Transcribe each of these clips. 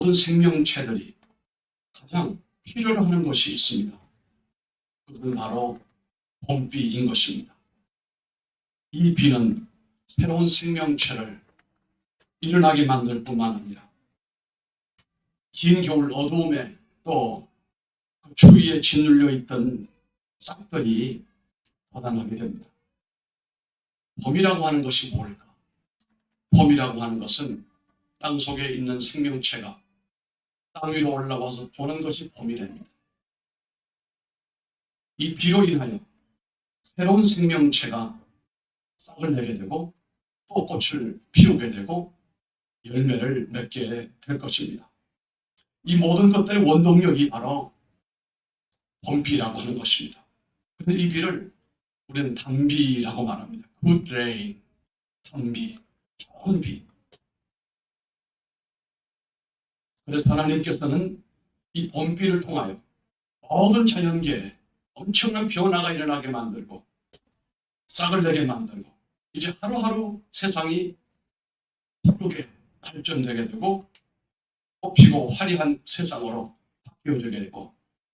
모든 생명체들이 가장 필요로 하는 것이 있습니다. 그것은 바로 봄비인 것입니다. 이 비는 새로운 생명체를 일어나게 만들 뿐만 아니라 긴 겨울 어두움에 또 그 추위에 짓눌려 있던 싹들이 돋아나게 됩니다. 봄이라고 하는 것이 뭘까? 봄이라고 하는 것은 땅 속에 있는 생명체가 땅 위로 올라와서 보는 것이 봄이랍니다. 이 비로 인하여 새로운 생명체가 싹을 내게 되고 또 꽃을 피우게 되고 열매를 맺게 될 것입니다. 이 모든 것들의 원동력이 바로 봄비라고 하는 것입니다. 그런데 이 비를 우리는 단비라고 말합니다. Good rain, 단비, 좋은 비. 그래서 하나님께서는 이 봄비를 통하여 모든 자연계에 엄청난 변화가 일어나게 만들고 싹을 내게 만들고 이제 하루하루 세상이 푸르게 발전되게 되고 꽃피고 화려한 세상으로 바뀌어지게 되고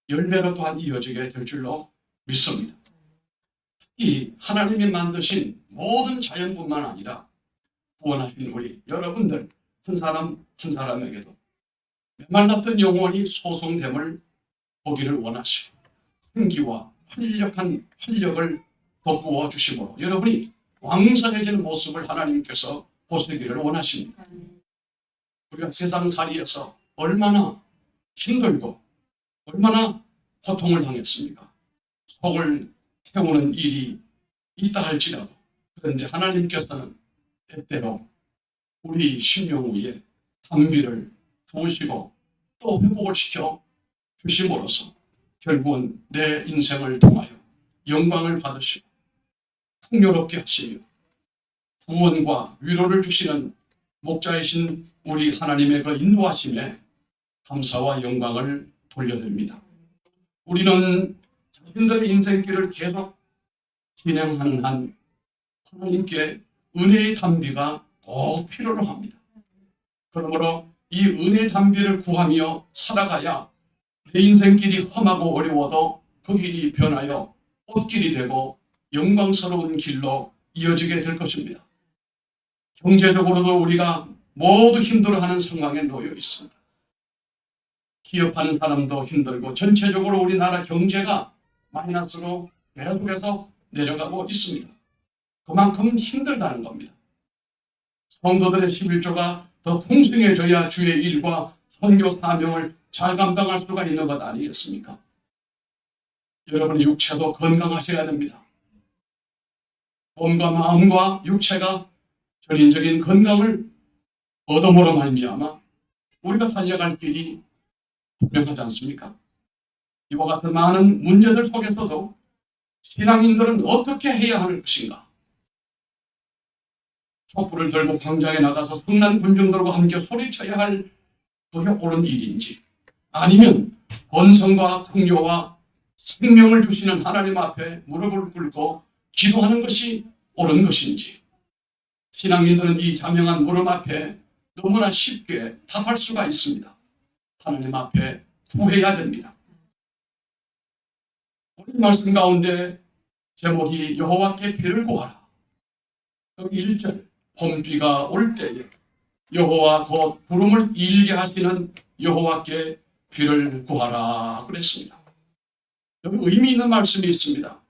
열매로 또한 이어지게 될 줄로 믿습니다. 이 하나님이 만드신 모든 자연뿐만 아니라 구원하신 우리 여러분들 한 사람 한 사람에게도 메말랐던 영혼이 소성됨을 보기를 원하시고 생기와 활력한 활력을 돋구어 주심으로 여러분이 왕성해지는 모습을 하나님께서 보시기를 원하십니다. 우리가 세상살이에서 얼마나 힘들고 얼마나 고통을 당했습니까? 속을 태우는 일이 있다 할지라도 그런데 하나님께서는 때때로 우리 심령 위에 단비를 부으시고 또 회복을 시켜 주심으로써 결국은 내 인생을 통하여 영광을 받으시고 풍요롭게 하시며 구원과 위로를 주시는 목자이신 우리 하나님의 그 인도하심에 감사와 영광을 돌려드립니다. 우리는 자신들의 인생길을 계속 진행하는 한 하나님께 은혜의 단비가 꼭 필요로 합니다. 그러므로 이 은혜의 단비를 구하며 살아가야 내 인생길이 험하고 어려워도 그 길이 변하여 꽃길이 되고 영광스러운 길로 이어지게 될 것입니다. 경제적으로도 우리가 모두 힘들어하는 상황에 놓여 있습니다. 기업하는 사람도 힘들고 전체적으로 우리나라 경제가 마이너스로 계속해서 내려가고 있습니다. 그만큼 힘들다는 겁니다. 성도들의 11조가 더 풍성해져야 주의 일과 선교 사명을 잘 감당할 수가 있는 것 아니겠습니까? 여러분의 육체도 건강하셔야 됩니다. 몸과 마음과 육체가 전인적인 건강을 얻음으로 말미암아 우리가 달려갈 길이 분명하지 않습니까? 이와 같은 많은 문제들 속에서도 신앙인들은 어떻게 해야 하는 것인가? 촛불을 들고 광장에 나가서 성난 군중들과 함께 소리쳐야 할 그게 옳은 일인지 아니면 본성과 풍요와 생명을 주시는 하나님 앞에 무릎을 꿇고 기도하는 것이 옳은 것인지 신앙인들은 이 자명한 물음 앞에 너무나 쉽게 답할 수가 있습니다. 하나님 앞에 구해야 됩니다. 오늘 말씀 가운데 제목이 여호와께 비를 구하라. 여기 1절 봄비가 올 때에 여호와 곧 구름을 일게 하시는 여호와께 비를 구하라 그랬습니다. 여기 의미 있는 말씀이 있습니다.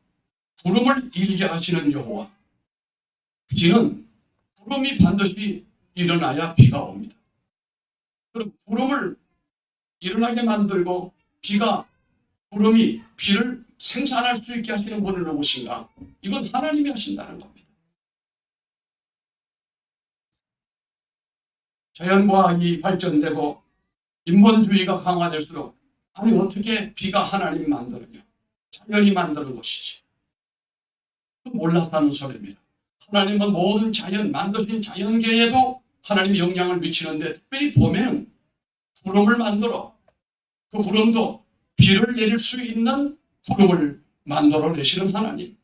구름을 일게 하시는 여호와. 비는 구름이 반드시 일어나야 비가 옵니다. 그럼 구름을 일어나게 만들고 구름이 비를 생산할 수 있게 하시는 분은 누구신가? 이건 하나님이 하신다는 겁니다. 자연과학이 발전되고 인본주의가 강화될수록 아니 어떻게 비가 하나님이 만들었냐? 자연이 만드는 것이지. 몰라서 하는 소리입니다. 하나님은 모든 자연, 만드신 자연계에도 하나님이 영향을 미치는데 특별히 봄에는 구름을 만들어 그 구름도 비를 내릴 수 있는 구름을 만들어 내시는 하나님.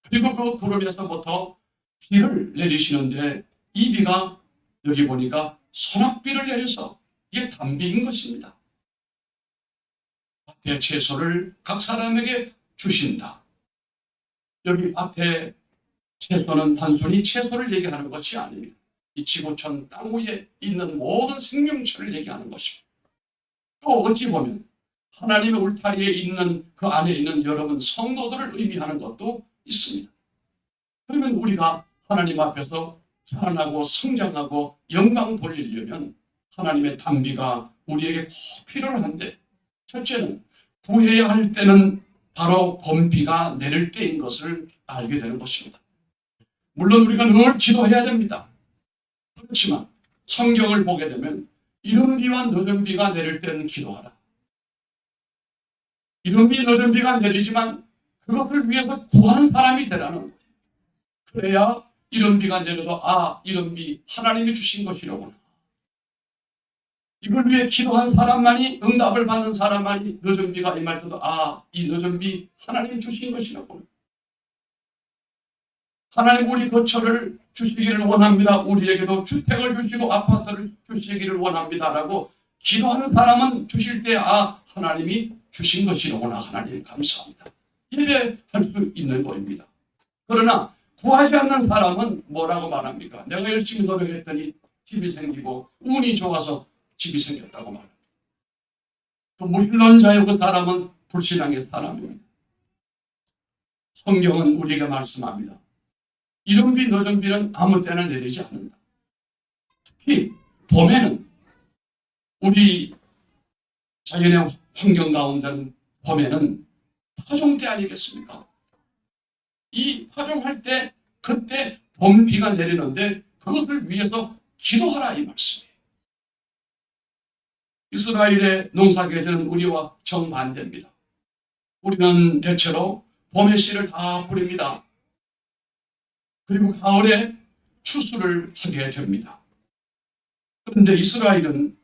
그리고 그 구름에서부터 비를 내리시는데 이 비가 여기 보니까 소낙비를 내려서 이게 단비인 것입니다. 밭의 채소를 각 사람에게 주신다. 여기 밭의 채소는 단순히 채소를 얘기하는 것이 아닙니다. 이 지구촌 땅 위에 있는 모든 생명체를 얘기하는 것입니다. 또 어찌 보면 하나님의 울타리에 있는 그 안에 있는 여러분 성도들을 의미하는 것도 있습니다. 그러면 우리가 하나님 앞에서 자라나고 성장하고 영광 돌리려면 하나님의 단비가 우리에게 꼭 필요한데, 첫째는 구해야 할 때는 바로 범비가 내릴 때인 것을 알게 되는 것입니다. 물론 우리가 늘 기도해야 됩니다. 그렇지만 성경을 보게 되면 이른 비와 늦은 비가 내릴 때는 기도하라. 이른 비 늦은 비가 내리지만 그것을 위해서 구한 사람이 되라는 거예요. 그래야 이른 비가 내려도 이른 비 하나님이 주신 것이로구나. 이걸 위해 기도한 사람만이, 응답을 받는 사람만이 늦은 비가 임할 때도 이 늦은 비 하나님이 주신 것이로구나. 하나님 우리 거처를 주시기를 원합니다. 우리에게도 주택을 주시고 아파트를 주시기를 원합니다라고 기도하는 사람은 주실 때 하나님이 주신 것이로구나. 하나님 감사합니다. 예배할 수 있는 거입니다. 그러나 구하지 않는 사람은 뭐라고 말합니까? 내가 열심히 노력했더니 집이 생기고 운이 좋아서 집이 생겼다고 말합니다. 그 무신론자의 그 사람은 불신앙의 사람입니다. 성경은 우리에게 말씀합니다. 이른 비 늦은 비는 아무 때나 내리지 않는다. 특히 봄에는, 우리 자연의 환경 가운데는 봄에는 파종 때 아니겠습니까? 이 파종할 때 그때 봄비가 내리는데 그것을 위해서 기도하라 이 말씀이에요. 이스라엘의 농사 계절은 우리와 정반대입니다. 우리는 대체로 봄에 씨를 다 뿌립니다. 그리고 가을에 추수를 하게 됩니다. 그런데 이스라엘은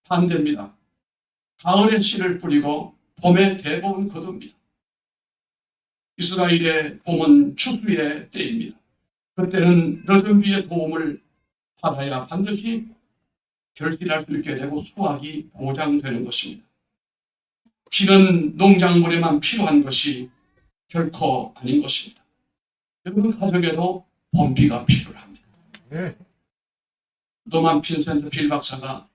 반대입니다. 가을에 씨를 뿌리고 봄에 대부분 거둡니다. 이스라엘의 봄은 추수의 때입니다. 그때는 늦은 비의 도움을 받아야 반드시 결실할 수 있게 되고 수확이 보장되는 것입니다. 비는 농작물에만 필요한 것이 결코 아닌 것입니다. 여러분 가정에도 봄비가 필요합니다. 네. 노만 빈센트 빌 박사가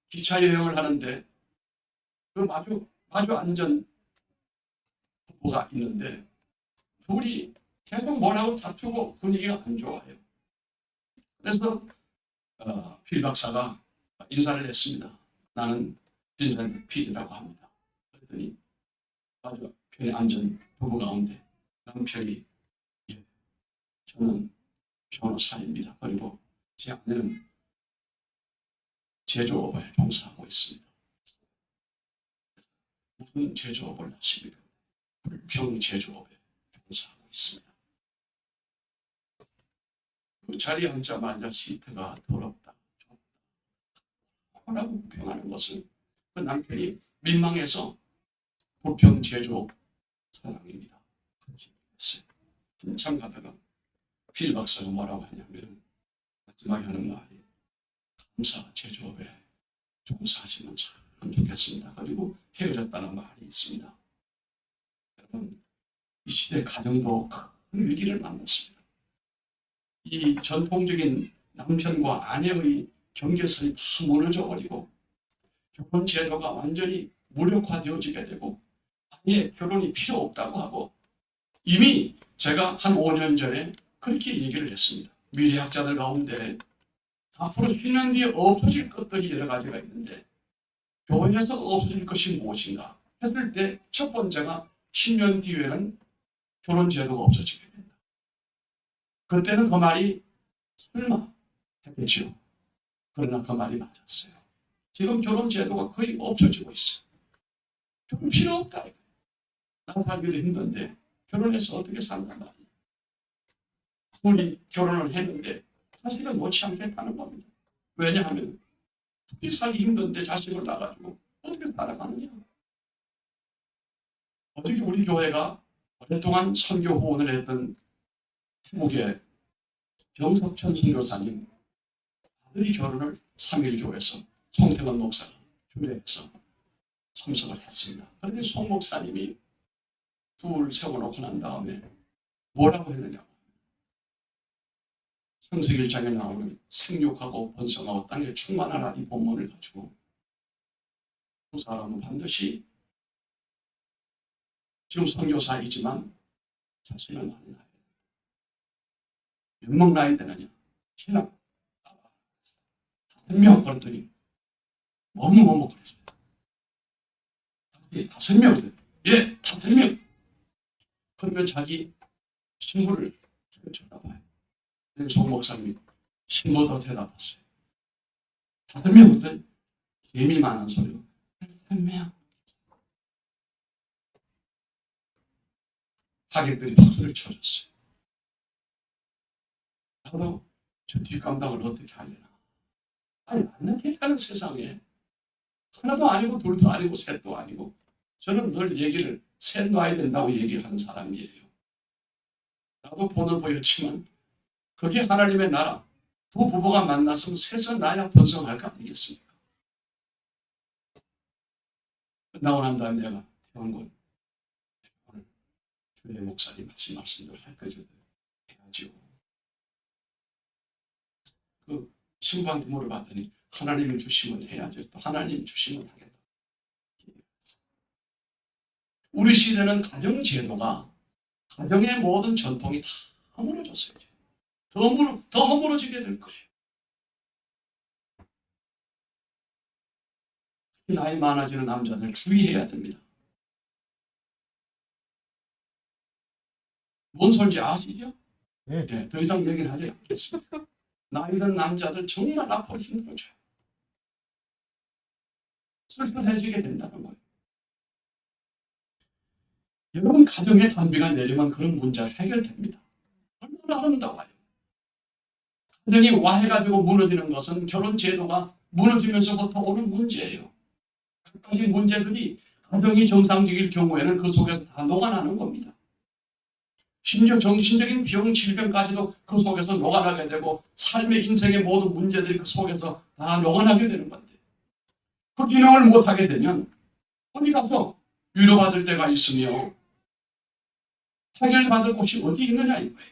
기차 여행을 하는데 그 마주 앉은 부부가 있는데 둘이 계속 뭐라고 다투고 분위기가 안 좋아요. 그래서 빌 박사가 인사를 했습니다. 나는 빈센트 필이라고 합니다. 그랬더니 마주 편에 앉은 부부 가운데 남편이 저는 변호사입니다. 그리고 제 아내는 제조업에 종사하고 있습니다. 무슨 제조업을 하십니까? 불평 제조업에 종사하고 있습니다. 그 자리에 앉자마자 시트가 더럽다, 좁다 라고 평하는 것을 그 남편이 민망해서 불평 제조업 사람입니다. 그렇게 했어요. 한참 가다가 빌 박사가 뭐라고 하냐면 마지막에 하는 말이 감사 제조업에 종사하시면 참 좋겠습니다. 그리고 헤어졌다는 말이 있습니다. 여러분 이 시대 가정도 큰 위기를 만났습니다. 이 전통적인 남편과 아내의 경계선이 다 무너져 버리고 결혼 제도가 완전히 무력화되어지게 되고 아예 결혼이 필요 없다고 하고 이미 제가 한 5년 전에 그렇게 얘기를 했습니다. 미래학자들 가운데 앞으로 10년 뒤에 없어질 것들이 여러 가지가 있는데 교회에서 없어질 것이 무엇인가 했을 때 첫 번째가 10년 뒤에는 결혼 제도가 없어지게 된다. 그때는 그 말이 설마 했겠죠. 그러나 그 말이 맞았어요. 지금 결혼 제도가 거의 없어지고 있어요. 결혼 필요 없다. 나 살기도 힘든데 결혼해서 어떻게 산단 말이야. 우리 결혼을 했는데 자식을 놓지 않겠다는 겁니다. 왜냐하면 둘이 살기 힘든데 자식을 낳아가지고 어떻게 살아가느냐. 어떻게 우리 교회가 오랫동안 선교 후원을 했던 태국의 정석천 선교사님 아들이 결혼을 3.1교회에서 송태건 목사가 주례해서 참석을 했습니다. 그런데 송 목사님이 둘 세워놓고 난 다음에 뭐라고 했느냐. 창세기 1장에 나오는 생육하고 번성하고 땅에 충만하라 이 본문을 가지고 두 사람은 반드시 지금 선교사이지만 자신은 많이 나야 된다. 몇명 나야 되느냐. 신랑 5명 그랬더니 뭐뭐 그랬어요. 5명. 예, 5명. 그러면 자기 신부를 쳐다봐요. 송 목사님이 신부도 대답했어요. 5명은 예민한 소리로 5명. 하객들이 박수를 쳐줬어요. 나도 저 뒷감당을 어떻게 하려나. 아니, 만나게 하는 세상에 하나도 아니고 둘도 아니고 셋도 아니고 저는 늘 얘기를 셋 놔야 된다고 얘기하는 사람이에요. 나도 본을 보였지만 그게 하나님의 나라. 두 부부가 만났으면 셋은 나야 번성할 거 아니겠습니까? 끝나고 난 다음에 내가 태원군 오늘 교회 목사님 하신 말씀도 할 거죠. 해야죠. 그 신부한테 물어봤더니 하나님이 주시면 해야죠. 또 하나님 주시면 하겠다. 우리 시대는 가정제도가 가정의 모든 전통이 다 허물어졌어요. 더 허물어지게 될 거예요. 나이 많아지는 남자들 주의해야 됩니다. 뭔 소리인지 아시죠? 네, 더 이상 얘기를 하지 않겠습니다. 나이 든 남자들 정말 앞으로 힘들어져요. 슬퍼해지게 된다는 거예요. 여러분 가정의 단비가 내리면 그런 문제가 해결됩니다. 얼마나 아름다워요. 가정이 와해가지고 무너지는 것은 결혼 제도가 무너지면서부터 오는 문제예요. 각가지 문제들이 가정이 정상적일 경우에는 그 속에서 다 녹아나는 겁니다. 심지어 정신적인 병, 질병까지도 그 속에서 녹아나게 되고 삶의 인생의 모든 문제들이 그 속에서 다 녹아나게 되는 건데 그 기능을 못하게 되면 어디 가서 위로받을 때가 있으며 해결받을 곳이 어디 있느냐 이거예요.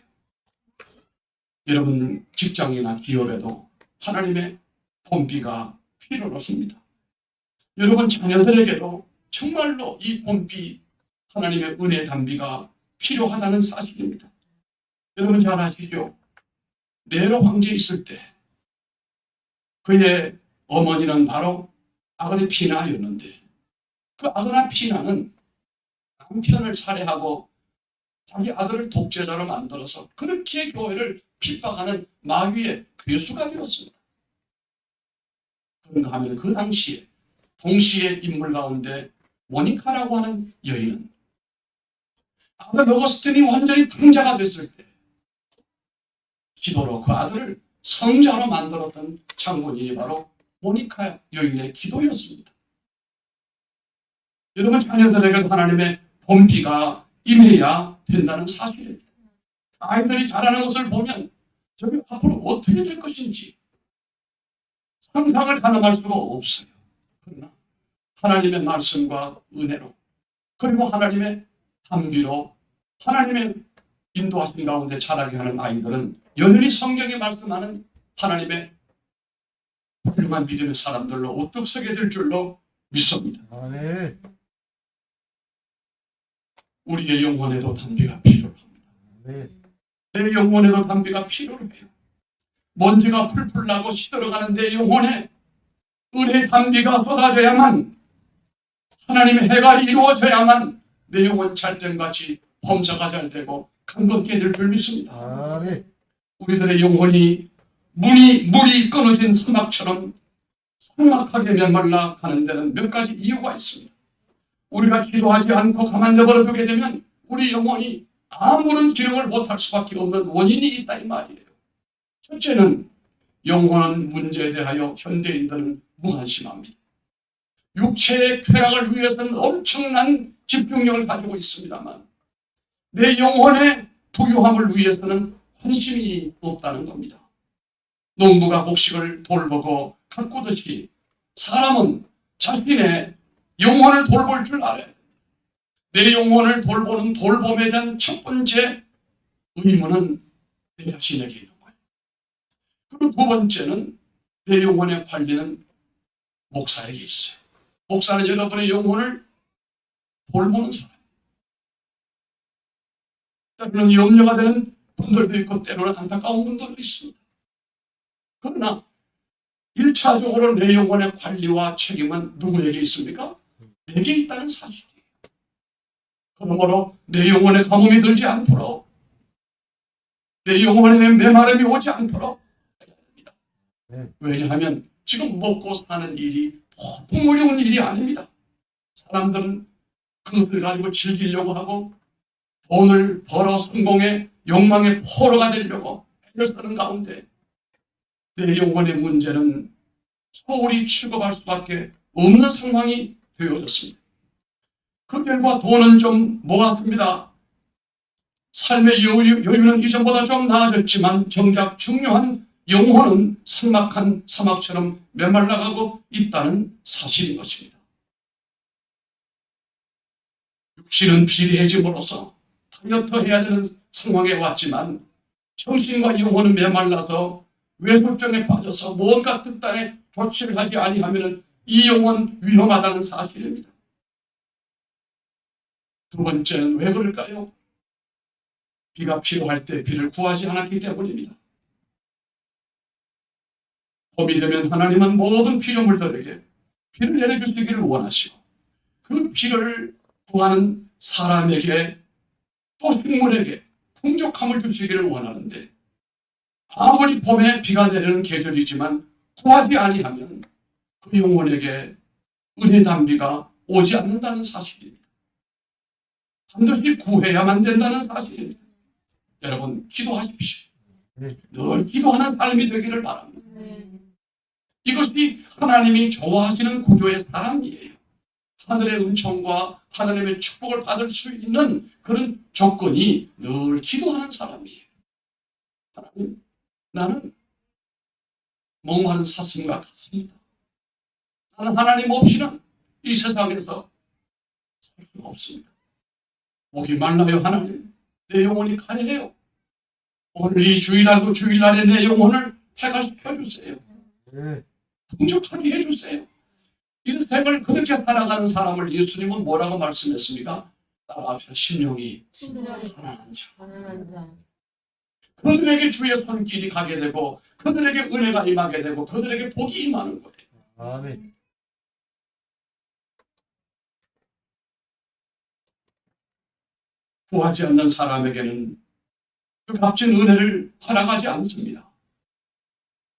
여러분 직장이나 기업에도 하나님의 본비가 필요로 합니다. 여러분 자녀들에게도 정말로 이 본비 하나님의 은혜 단비가 필요하다는 사실입니다. 여러분 잘 아시죠? 네로 황제 있을 때 그의 어머니는 바로 아그리피나였는데 그 아그리피나는 남편을 살해하고 자기 아들을 독재자로 만들어서 그렇게 교회를 핍박하는 마귀의 괴수가 되었습니다. 그런가 하면 그 당시에 동시에 인물 가운데 모니카라고 하는 여인은 아들 어거스틴이 완전히 통자가 됐을 때 기도로 그 아들을 성자로 만들었던 장본인이 바로 모니카 여인의 기도였습니다. 여러분 자녀들에게 하나님의 본비가 임해야 된다는 사실입니다. 아이들이 자라는 것을 보면 저기 앞으로 어떻게 될 것인지 상상을 가늠할 수가 없어요. 그러나 하나님의 말씀과 은혜로 그리고 하나님의 단비로 하나님의 인도하신 가운데 자라게 하는 아이들은 여전히 성경에 말씀하는 하나님의 훌륭한 믿음의 사람들로 우뚝 서게 될 줄로 믿습니다. 아멘. 우리의 영혼에도 단비가 필요합니다. 아멘. 내 영혼에도 단비가 필요해요. 먼지가 풀풀 나고 시들어가는 내 영혼에 은혜의 단비가 쏟아져야만 하나님의 해가 이루어져야만 내 영혼 잘됨같이 범사가 잘 되고 강건케 될 줄 믿습니다. 아멘. 우리들의 영혼이 물이 끊어진 사막처럼 삭막하게 메말라 가는 데는 몇 가지 이유가 있습니다. 우리가 기도하지 않고 가만 내버려 두게 되면 우리 영혼이 아무런 기능을 못할 수밖에 없는 원인이 있다 이 말이에요. 첫째는 영혼은 문제에 대하여 현대인들은 무관심합니다. 육체의 쾌락을 위해서는 엄청난 집중력을 가지고 있습니다만 내 영혼의 부유함을 위해서는 관심이 없다는 겁니다. 농부가 곡식을 돌보고 가꾸듯이 사람은 자신의 영혼을 돌볼 줄 알아야 돼. 내 영혼을 돌보는 돌봄에 대한 첫 번째 의무는 내 자신에게 있는 거예요. 그리고 두 번째는 내 영혼의 관리는 목사에게 있어요. 목사는 여러분의 영혼을 돌보는 사람. 때로는 염려가 되는 분들도 있고 때로는 안타까운 분들도 있습니다. 그러나 1차적으로 내 영혼의 관리와 책임은 누구에게 있습니까? 내게 있다는 사실이에요. 그러므로 내 영혼에 가뭄이 들지 않도록, 내 영혼에 메마름이 오지 않도록 해야 됩니다. 왜냐하면 지금 먹고 사는 일이 보통 어려운 일이 아닙니다. 사람들은 그것을 가지고 즐기려고 하고 돈을 벌어 성공의 욕망의 포로가 되려고 애를 쓰는 가운데 내 영혼의 문제는 소홀히 취급할 수밖에 없는 상황이 되어졌습니다. 그 결과 돈은 좀 모았습니다. 삶의 여유는 이전보다 좀 나아졌지만 정작 중요한 영혼은 삭막한 사막처럼 메말라가고 있다는 사실인 것입니다. 육신은 비대해짐으로써 다이어트 해야 되는 상황에 왔지만 정신과 영혼은 메말라서 외술증에 빠져서 뭔가 특단의 조치를 하지 아니하면 이 영혼 위험하다는 사실입니다. 두 번째는 왜 그럴까요? 비가 필요할 때 비를 구하지 않았기 때문입니다. 봄이 되면 하나님은 모든 피조물들에게 비를 내려주시기를 원하시고 그 비를 구하는 사람에게 또 식물에게 풍족함을 주시기를 원하는데 아무리 봄에 비가 내리는 계절이지만 구하지 아니하면 그 영혼에게 은혜 단비가 오지 않는다는 사실입니다. 반드시 구해야만 된다는 사실입니다. 여러분 기도하십시오. 늘 기도하는 삶이 되기를 바랍니다. 이것이 하나님이 좋아하시는 구조의 사람이에요. 하늘의 은총과 하나님의 축복을 받을 수 있는 그런 조건이 늘 기도하는 사람이에요. 하나님, 나는 목마른 사슴과 같습니다. 나는 하나님 없이는 이 세상에서 살 수가 없습니다. 목이 말라요, 하나님. 내 영혼이 가해요. 오늘 이 주일날도 주일날에 내 영혼을 해가시켜주세요. 풍족하게 해주세요. 인생을 그렇게 살아가는 사람을 예수님은 뭐라고 말씀했습니까? 따라합시다. 심령이 가난한 자. 그들에게 주의 손길이 가게 되고 그들에게 은혜가 임하게 되고 그들에게 복이 임하는 거예요. 아멘. 구하지 않는 사람에게는 그 값진 은혜를 허락하지 않습니다.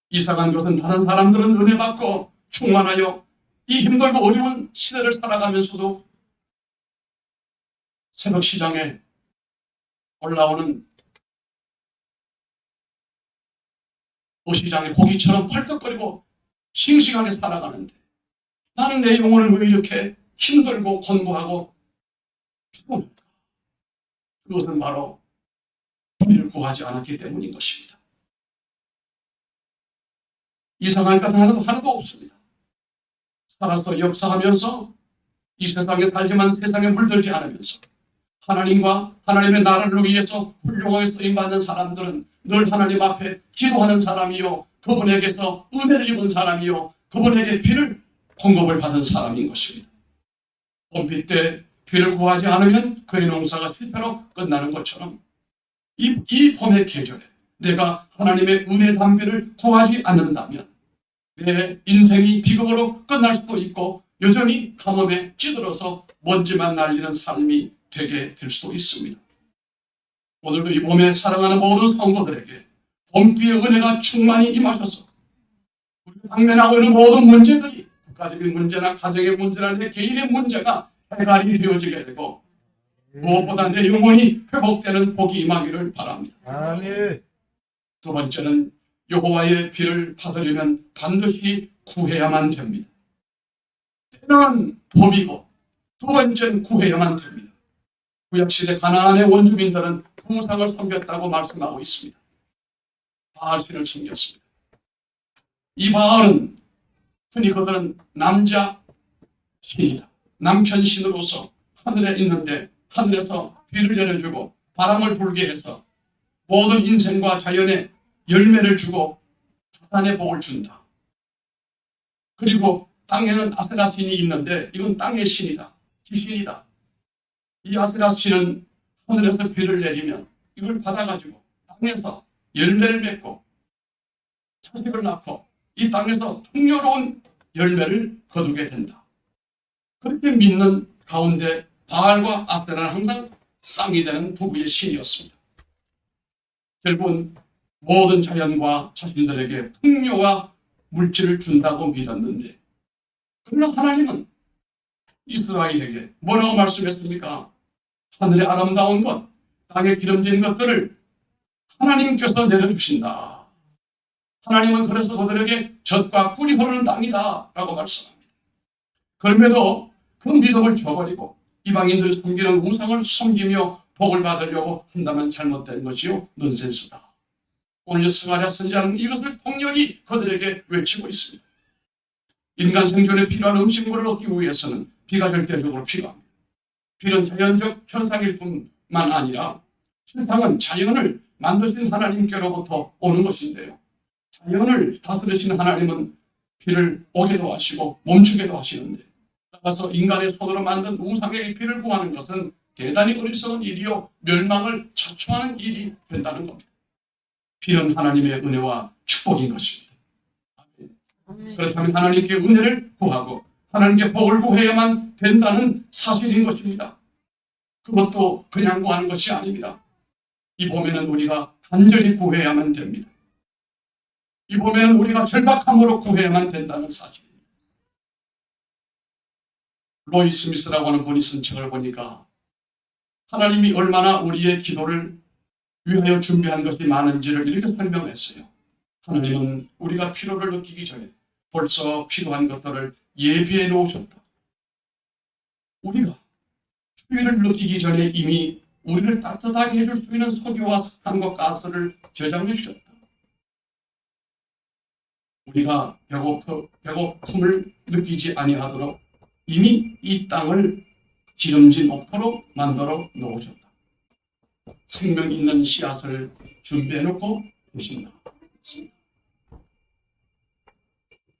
이상한 것은 다른 사람들은 은혜 받고 충만하여 이 힘들고 어려운 시대를 살아가면서도 새벽 시장에 올라오는 어시장의 고기처럼 펄떡거리고 싱싱하게 살아가는데 나는 내 영혼을 왜 이렇게 힘들고 곤고하고 피곤할까? 그것은 바로 비를 구하지 않았기 때문인 것입니다. 이상한 것 하나도 없습니다. 살아서 역사하면서 이 세상에 살지만 세상에 물들지 않으면서 하나님과 하나님의 나라를 위해서 훌륭하게 쓰임받는 사람들은 늘 하나님 앞에 기도하는 사람이요 그분에게서 은혜를 입은 사람이요 그분에게 비를 공급을 받은 사람인 것입니다. 봄비 때 비를 구하지 않으면 그의 농사가 실패로 끝나는 것처럼 이 봄의 계절에 내가 하나님의 은혜 담비를 구하지 않는다면 내 인생이 비극으로 끝날 수도 있고 여전히 가뭄에 찌들어서 먼지만 날리는 삶이 되게 될 수도 있습니다. 오늘도 이 봄에 사랑하는 모든 성도들에게 봄비의 은혜가 충만히 임하셔서 우리가 당면하고 있는 모든 문제들이 국가적인 문제나 가정의 문제나 내 개인의 문제가 해결이 되어지게 되고 무엇보다 내 영혼이 회복되는 복이 임하기를 바랍니다. 아멘. 두 번째는 여호와의 비를 받으려면 반드시 구해야만 됩니다. 때는 봄이고 두 번째는 구해야만 됩니다. 구약시대 가나안의 원주민들은 우상을 섬겼다고 말씀하고 있습니다. 바알신을 섬겼습니다. 이 바알은 흔히 그들은 남자 신이다. 남편 신으로서 하늘에 있는데 하늘에서 비를 내려주고 바람을 불게 해서 모든 인생과 자연에 열매를 주고 자산의 복을 준다. 그리고 땅에는 아세라 신이 있는데 이건 땅의 신이다. 지신이다. 이 아세라 신은 하늘에서 비를 내리면 이걸 받아가지고 땅에서 열매를 맺고 자식을 낳고 이 땅에서 풍요로운 열매를 거두게 된다. 그렇게 믿는 가운데 바알과 아세라는 항상 쌍이 되는 부부의 신이었습니다. 결국은 모든 자연과 자신들에게 풍요와 물질을 준다고 믿었는데, 그러나 하나님은 이스라엘에게 뭐라고 말씀했습니까? 하늘의 아름다운 것, 땅에 기름진 것들을 하나님께서 내려주신다. 하나님은 그래서 그들에게 젖과 꿀이 흐르는 땅이다 라고 말씀합니다. 그럼에도 그 믿음을 저버리고 이방인들 섬기는 우상을 섬기며 복을 받으려고 한다면 잘못된 것이요 넌센스다. 오늘 스가랴 선지자는 이것을 통렬히 그들에게 외치고 있습니다. 인간 생존에 필요한 음식물을 얻기 위해서는 비가 절대적으로 필요합니다. 비는 자연적 현상일 뿐만 아니라 세상은 자연을 만드신 하나님께로부터 오는 것인데요. 자연을 다스리신 하나님은 비를 오게도 하시고 멈추게도 하시는데, 따라서 인간의 손으로 만든 우상에게 비를 구하는 것은 대단히 어리석은 일이요 멸망을 자초하는 일이 된다는 겁니다. 비는 하나님의 은혜와 축복인 것입니다. 그렇다면 하나님께 은혜를 구하고 하나님께 복을 구해야만 된다는 사실인 것입니다. 그것도 그냥 구하는 것이 아닙니다. 이 봄에는 우리가 간절히 구해야만 됩니다. 이 봄에는 우리가 절박함으로 구해야만 된다는 사실입니다. 로이 스미스라고 하는 분이 쓴 책을 보니까 하나님이 얼마나 우리의 기도를 위하여 준비한 것이 많은지를 이렇게 설명했어요. 하나님은 우리가 필요를 느끼기 전에 벌써 필요한 것들을 예비해 놓으셨다. 우리가 추위를 느끼기 전에 이미 우리를 따뜻하게 해줄 수 있는 석유와 산과 가스를 저장해 주셨다. 우리가 배고픔을 느끼지 아니하도록 이미 이 땅을 기름진 옥토로 만들어 놓으셨다. 생명 있는 씨앗을 준비해 놓고 계신다.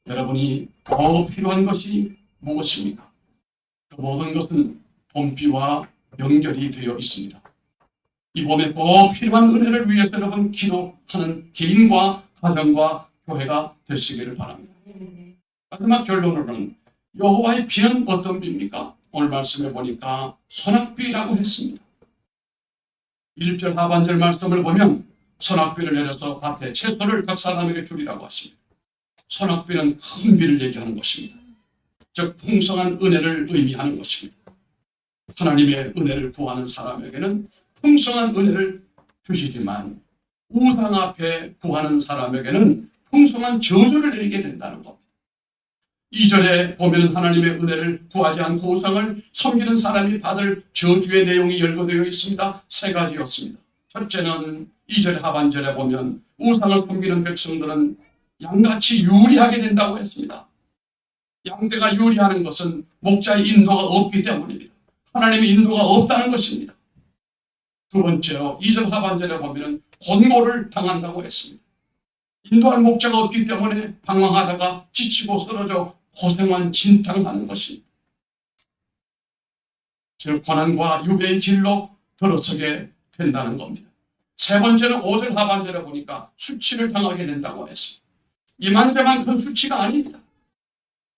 여러분이 더 필요한 것이 무엇입니까? 그 모든 것은 봄비와 연결이 되어 있습니다. 이 봄에 꼭 필요한 은혜를 위해서 여러분 기도하는 개인과 가정과 교회가 되시기를 바랍니다. 마지막 결론으로는 여호와의 비는 어떤 비입니까? 오늘 말씀해 보니까 소낙비라고 했습니다. 1절 하반절 말씀을 보면 소낙비를 내려서 밭에 채소를 각 사람에게 주리라고 하십니다. 소낙비는 큰 비를 얘기하는 것입니다. 즉 풍성한 은혜를 의미하는 것입니다. 하나님의 은혜를 구하는 사람에게는 풍성한 은혜를 주시지만 우상 앞에 구하는 사람에게는 풍성한 저주를 내리게 된다는 겁니다. 2절에 보면 하나님의 은혜를 구하지 않고 우상을 섬기는 사람이 받을 저주의 내용이 열거되어 있습니다. 세 가지였습니다. 첫째는 2절 하반절에 보면 우상을 섬기는 백성들은 양같이 유리하게 된다고 했습니다. 양떼가 유리하는 것은 목자의 인도가 없기 때문입니다. 하나님의 인도가 없다는 것입니다. 두 번째로 2절 하반절에 보면 곤고를 당한다고 했습니다. 인도할 목자가 없기 때문에 방황하다가 지치고 쓰러져 고생한 진탕하는 것입니다. 즉 고난과 유배의 길로 들어서게 된다는 겁니다. 세 번째는 5절 하반절에 보니까 수치를 당하게 된다고 했습니다. 이만저만 그 수치가 아닙니다.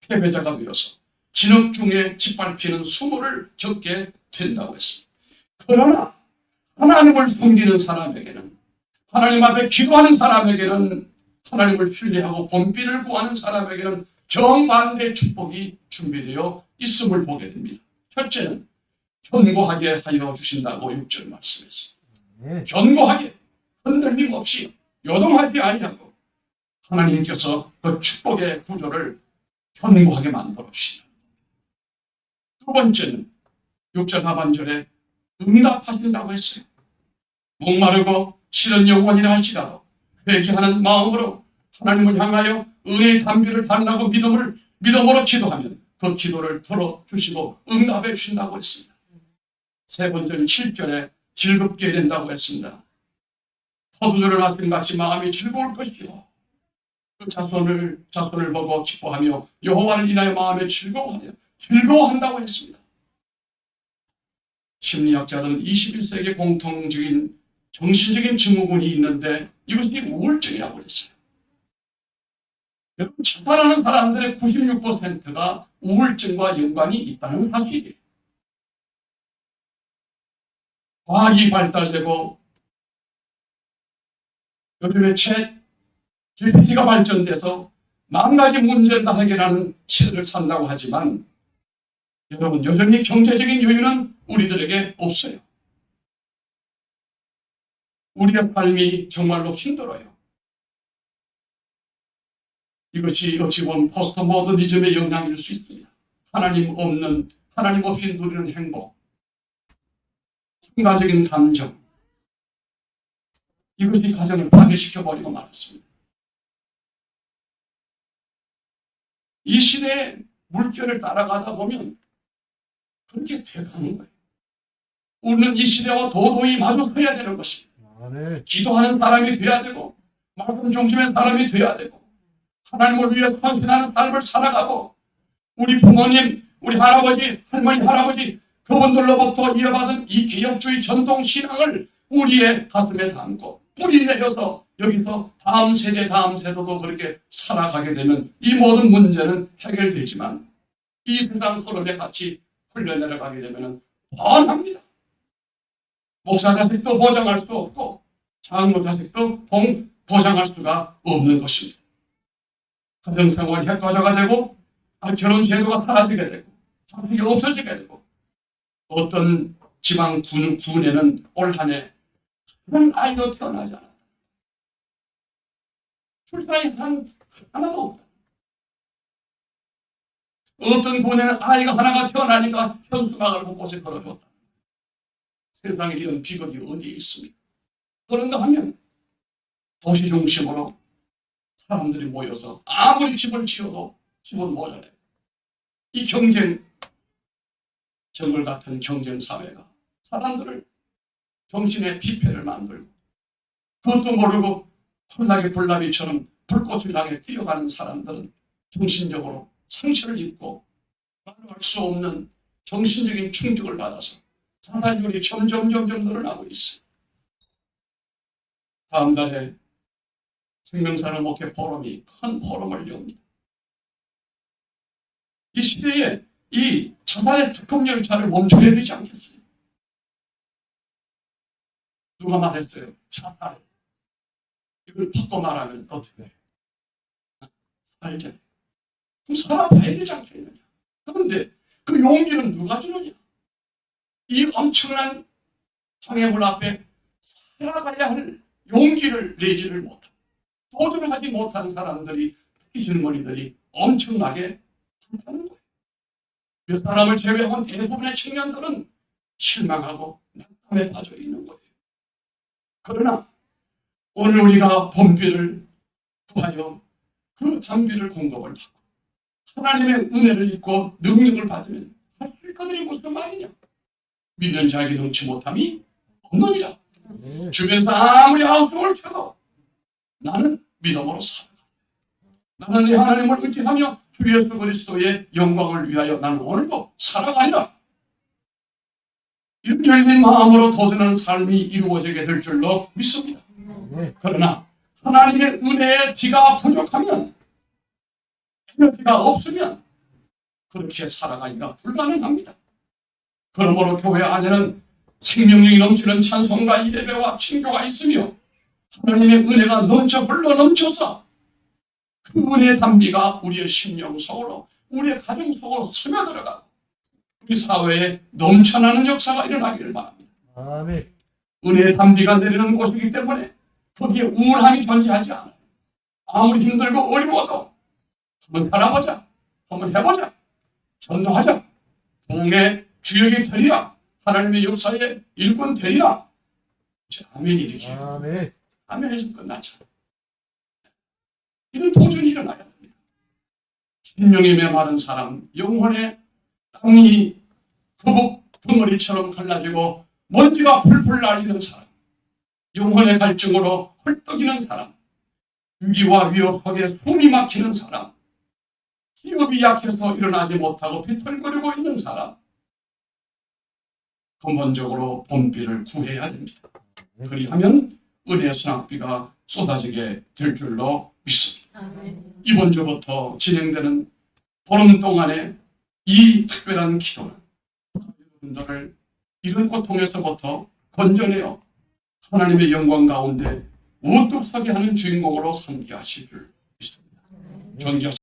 패배자가 되어서 진흙 중에 짓밟히는 수모를 겪게 된다고 했습니다. 그러나 하나님을 섬기는 사람에게는, 하나님 앞에 기도하는 사람에게는, 하나님을 신뢰하고 본비를 구하는 사람에게는 정반대의 축복이 준비되어 있음을 보게 됩니다. 첫째는 견고하게 하여 주신다고 6절 말씀했습니다. 견고하게, 흔들림 없이, 요동하지 아니하고 하나님께서 그 축복의 구조를 견고하게 만들어 주신다. 두 번째는 6절 하반절에 응답하신다고 했어요. 목마르고 싫은 영혼이라 할지라도 회개하는 마음으로 하나님을 향하여 은혜의 담비를 달라고 믿음으로 기도하면 그 기도를 들어주시고 응답해 주신다고 했습니다. 세 번째는 7절에 즐겁게 된다고 했습니다. 포도주를 마신 같이 마음이 즐거울 것이요. 그 자손을 보고 기뻐하며 여호와를 인하여 마음에 즐거워한다고 했습니다. 심리학자는 21세기 공통적인 정신적인 증후군이 있는데 이것이 우울증이라고 그랬어요. 여러분, 자살하는 사람들의 96%가 우울증과 연관이 있다는 사실이에요. 과학이 발달되고 요즘에 GPT가 발전돼서 10,000가지 문제를 다 해결하는 시대를 산다고 하지만 여러분, 여전히 경제적인 여유는 우리들에게 없어요. 우리의 삶이 정말로 힘들어요. 이것이 어찌 보면 포스트 모더니즘의 영향일 수 있습니다. 하나님 없이 누리는 행복, 순간적인 감정, 이것이 가정을 파괴시켜버리고 말았습니다. 이 시대의 물결을 따라가다 보면 그렇게 돼가는 거예요. 우리는 이 시대와 도도히 마주해야 되는 것입니다. 네. 기도하는 사람이 돼야 되고 말씀 중심의 사람이 돼야 되고 하나님을 위해 헌신하는 삶을 살아가고 우리 부모님, 우리 할아버지, 할머니, 할아버지 그분들로부터 이어받은 이 개혁주의 전통 신앙을 우리의 가슴에 담고 뿌리 내려서 여기서 다음 세대도 그렇게 살아가게 되면 이 모든 문제는 해결되지만 이 세상 흐름에 같이 흘러내려가게 되면 뻔합니다. 목사 자식도 보장할 수 없고 장로 자식도 보장할 수가 없는 것입니다. 가정생활이 헷갈려가 되고 결혼 제도가 사라지게 되고 자식이 없어지게 되고 어떤 지방 군에는 올 한 해 한 아이도 태어나지 않았다. 출산이 하나도 없다. 어떤 군에는 아이가 하나가 태어나니까 현수막을 곳곳에 걸어줬다. 세상에 이런 비극이 어디에 있습니까? 그런가 하면 도시 중심으로 사람들이 모여서 아무리 집을 지어도 집은 모자라요. 이 정글 같은 경쟁 사회가 사람들을 정신의 피폐를 만들고 그것도 모르고 홀라기 불나비처럼 불꽃을 향해 뛰어가는 사람들은 정신적으로 상처를 입고 말할 수 없는 정신적인 충격을 받아서 자살률이 점점 늘어나고 있어요. 다음 달에 생명사는 목회 포럼이 큰 포럼을 엽니다. 이 시대에 이 자살의 특급 열차를 멈춰야 되지 않겠어요? 누가 말했어요? 자살. 이걸 바꿔 말하면 어떻게 해요? 살자. 그럼 살아봐야 되지 않겠느냐? 그런데 그 용기는 누가 주느냐? 이 엄청난 장애물 앞에 살아가야 할 용기를 내지를 못하고 도전하지 못하는 사람들이, 특히 젊은이들이 엄청나게 많다는 거예요. 몇 사람을 제외한 대부분의 청년들은 실망하고 낙담에 빠져 있는 거예요. 그러나 오늘 우리가 본비를 구하여 그 담비를 공급을 받고 하나님의 은혜를 입고 능력을 받으면 할 수 있거든요. 무슨 말이냐? 믿는 자에게 능치 못함이 없느니라. 주변에서 아무리 아우성을 쳐도 나는 믿음으로 살아가. 나는 내 하나님을 의지하며 주 예수 그리스도의 영광을 위하여 나는 오늘도 살아가리라. 이런 열린 마음으로 도전하는 삶이 이루어지게 될 줄로 믿습니다. 그러나 하나님의 은혜의 비가 부족하면, 에너지가 없으면 그렇게 살아가기가 불가능합니다. 그러므로 교회 안에는 생명력이 넘치는 찬송과 예배와 친교가 있으며 하나님의 은혜가 흘러 넘쳐서 그 은혜의 담비가 우리의 심령 속으로, 우리의 가정 속으로 스며들어가고 우리 사회에 넘쳐나는 역사가 일어나기를 바랍니다. 아멘. 은혜의 담비가 내리는 곳이기 때문에 거기에 우울함이 존재하지 않아요. 아무리 힘들고 어려워도 한번 살아보자, 한번 해보자, 전도하자, 부흥의 주역이 되리라, 하나님의 역사의 일꾼 되리라. 아멘이 이렇게. 아멘. 아멘에서 끝나죠. 이런 도전이 일어나요. 생명이 메마른 사람, 영혼의 땅이 거북 덩어리처럼 갈라지고 먼지가 풀풀 날리는 사람, 영혼의 갈증으로 헐떡이는 사람, 위기와 위협 속에 숨이 막히는 사람, 기업이 약해서 일어나지 못하고 비틀거리고 있는 사람, 근본적으로 본비를 구해야 됩니다. 그리하면 은혜의 선악비가 쏟아지게 될 줄로 믿습니다. 이번 주부터 진행되는 보름 동안에 이 특별한 기도는 여러분들을 이런 고통에서부터 건져내어 하나님의 영광 가운데 우뚝 서게 하는 주인공으로 삼게 하실 줄 믿습니다. 존귀하신